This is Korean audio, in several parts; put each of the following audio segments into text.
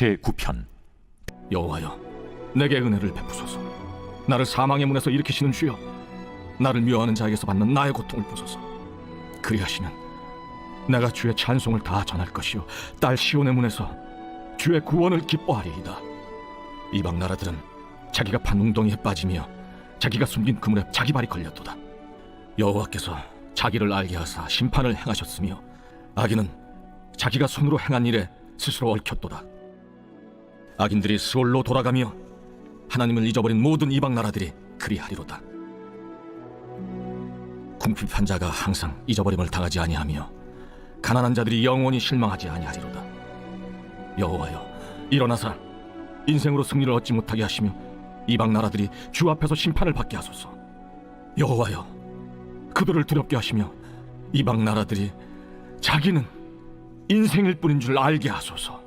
제9편. 여호와여, 내게 은혜를 베푸소서. 나를 사망의 문에서 일으키시는 주여, 나를 미워하는 자에게서 받는 나의 고통을 보소서. 그리하시면 내가 주의 찬송을 다 전할 것이요, 딸 시온의 문에서 주의 구원을 기뻐하리이다. 이방 나라들은 자기가 판 웅덩이에 빠지며 자기가 숨긴 그물에 자기 발이 걸렸도다. 여호와께서 자기를 알게 하사 심판을 행하셨으며 악인은 자기가 손으로 행한 일에 스스로 얽혔도다. 악인들이 스올로 돌아가며 하나님을 잊어버린 모든 이방 나라들이 그리하리로다. 궁핍한 자가 항상 잊어버림을 당하지 아니하며 가난한 자들이 영원히 실망하지 아니하리로다. 여호와여, 일어나사 인생으로 승리를 얻지 못하게 하시며 이방 나라들이 주 앞에서 심판을 받게 하소서. 여호와여, 그들을 두렵게 하시며 이방 나라들이 자기는 인생일 뿐인 줄 알게 하소서.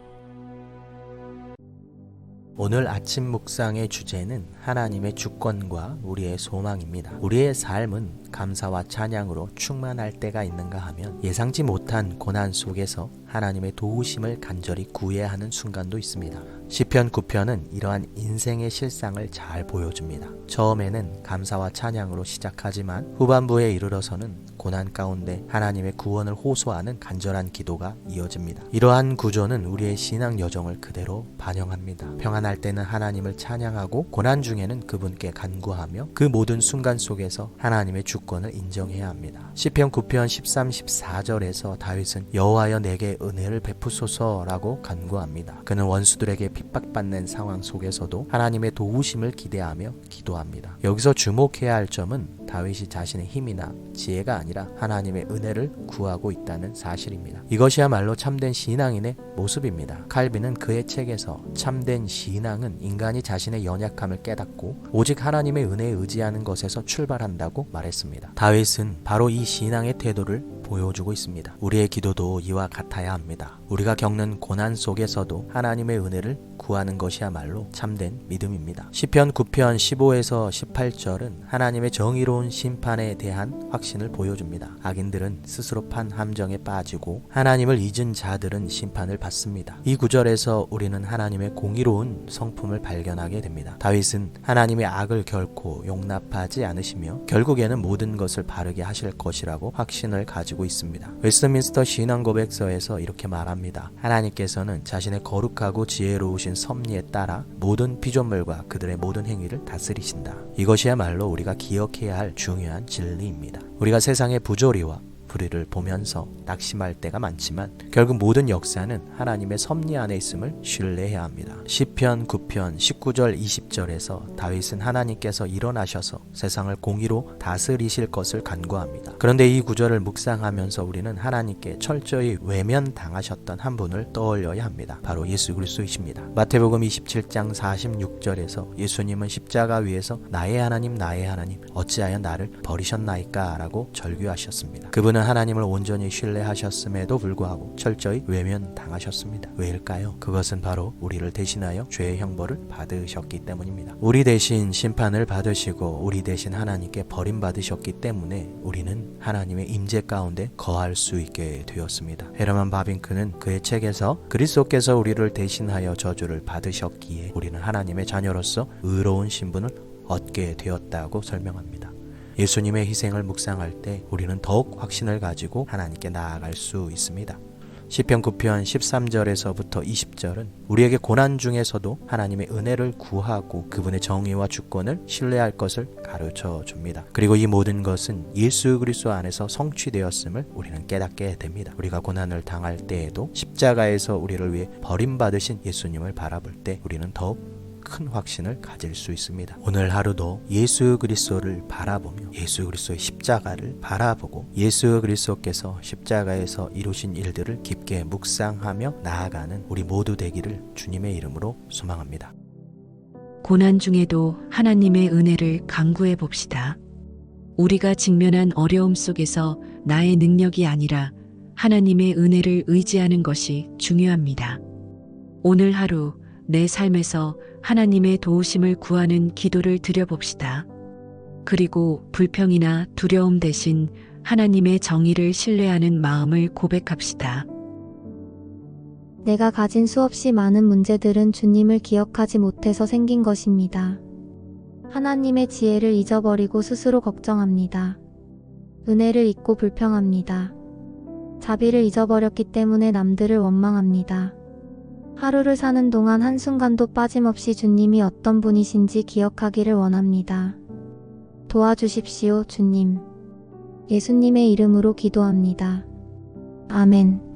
오늘 아침 묵상의 주제는 하나님의 주권과 우리의 소망입니다. 우리의 삶은 감사와 찬양으로 충만할 때가 있는가 하면 예상치 못한 고난 속에서 하나님의 도우심을 간절히 구해야 하는 순간도 있습니다. 시편 9편은 이러한 인생의 실상을 잘 보여줍니다. 처음에는 감사와 찬양으로 시작하지만 후반부에 이르러서는 고난 가운데 하나님의 구원을 호소하는 간절한 기도가 이어집니다. 이러한 구조는 우리의 신앙 여정을 그대로 반영합니다. 평안할 때는 하나님을 찬양하고 고난 중에는 그분께 간구하며 그 모든 순간 속에서 하나님의 주권을 인정해야 합니다. 시편 9편 13, 14절에서 다윗은 여호와여 내게 은혜를 베푸소서라고 간구합니다. 그는 원수들에게 핍박받는 상황 속에서도 하나님의 도우심을 기대하며 기도합니다. 여기서 주목해야 할 점은 다윗이 자신의 힘이나 지혜가 아니라 하나님의 은혜를 구하고 있다는 사실입니다. 이것이야말로 참된 신앙인의 모습입니다. 칼빈은 그의 책에서 참된 신앙은 인간이 자신의 연약함을 깨닫고 오직 하나님의 은혜에 의지하는 것에서 출발한다고 말했습니다. 다윗은 바로 이 신앙의 태도를 보여주고 있습니다. 우리의 기도도 이와 같아야 합니다. 우리가 겪는 고난 속에서도 하나님의 은혜를 구하는 것이야말로 참된 믿음입니다. 시편 9편 15에서 18절은 하나님의 정의로운 심판에 대한 확신을 보여줍니다. 악인들은 스스로 판 함정에 빠지고 하나님을 잊은 자들은 심판을 받습니다. 이 구절에서 우리는 하나님의 공의로운 성품을 발견하게 됩니다. 다윗은 하나님의 악을 결코 용납하지 않으시며 결국에는 모든 것을 바르게 하실 것이라고 확신을 가지고 있습니다. 웨스트민스터 신앙고백서에서 이렇게 말합니다. 하나님께서는 자신의 거룩하고 지혜로우신 섭리에 따라 모든 피조물과 그들의 모든 행위를 다스리신다. 이것이야말로 우리가 기억해야 할 중요한 진리입니다. 우리가 세상의 부조리와 불의를 보면서 낙심할 때가 많지만 결국 모든 역사는 하나님의 섭리 안에 있음을 신뢰해야 합니다. 시편 9편 19절 20절에서 다윗은 하나님께서 일어나셔서 세상을 공의로 다스리실 것을 간구합니다. 그런데 이 구절을 묵상하면서 우리는 하나님께 철저히 외면당하셨던 한 분을 떠올려야 합니다. 바로 예수 그리스도이십니다. 마태복음 27장 46절에서 예수님은 십자가 위에서 나의 하나님 어찌하여 나를 버리셨나이까 라고 절규하셨습니다. 그분은 하나님을 온전히 신뢰하셨음에도 불구하고 철저히 외면당하셨습니다. 왜일까요? 그것은 바로 우리를 대신하여 죄의 형벌을 받으셨기 때문입니다. 우리 대신 심판을 받으시고 우리 대신 하나님께 버림받으셨기 때문에 우리는 하나님의 임재 가운데 거할 수 있게 되었습니다. 헤르만 바빙크는 그의 책에서 그리스도께서 우리를 대신하여 저주를 받으셨기에 우리는 하나님의 자녀로서 의로운 신분을 얻게 되었다고 설명합니다. 예수님의 희생을 묵상할 때 우리는 더욱 확신을 가지고 하나님께 나아갈 수 있습니다. 시편 9편 13절에서부터 20절은 우리에게 고난 중에서도 하나님의 은혜를 구하고 그분의 정의와 주권을 신뢰할 것을 가르쳐 줍니다. 그리고 이 모든 것은 예수 그리스도 안에서 성취되었음을 우리는 깨닫게 됩니다. 우리가 고난을 당할 때에도 십자가에서 우리를 위해 버림받으신 예수님을 바라볼 때 우리는 더욱 큰 확신을 가질 수 있습니다. 오늘 하루도 예수 그리스도를 바라보며 예수 그리스도의 십자가를 바라보고 예수 그리스도께서 십자가에서 이루신 일들을 깊게 묵상하며 나아가는 우리 모두 되기를 주님의 이름으로 소망합니다. 고난 중에도 하나님의 은혜를 간구해 봅시다. 우리가 직면한 어려움 속에서 나의 능력이 아니라 하나님의 은혜를 의지하는 것이 중요합니다. 오늘 하루 내 삶에서 하나님의 도우심을 구하는 기도를 드려봅시다. 그리고 불평이나 두려움 대신 하나님의 정의를 신뢰하는 마음을 고백합시다. 내가 가진 수없이 많은 문제들은 주님을 기억하지 못해서 생긴 것입니다. 하나님의 지혜를 잊어버리고 스스로 걱정합니다. 은혜를 잊고 불평합니다. 자비를 잊어버렸기 때문에 남들을 원망합니다. 하루를 사는 동안 한순간도 빠짐없이 주님이 어떤 분이신지 기억하기를 원합니다. 도와주십시오, 주님. 예수님의 이름으로 기도합니다. 아멘.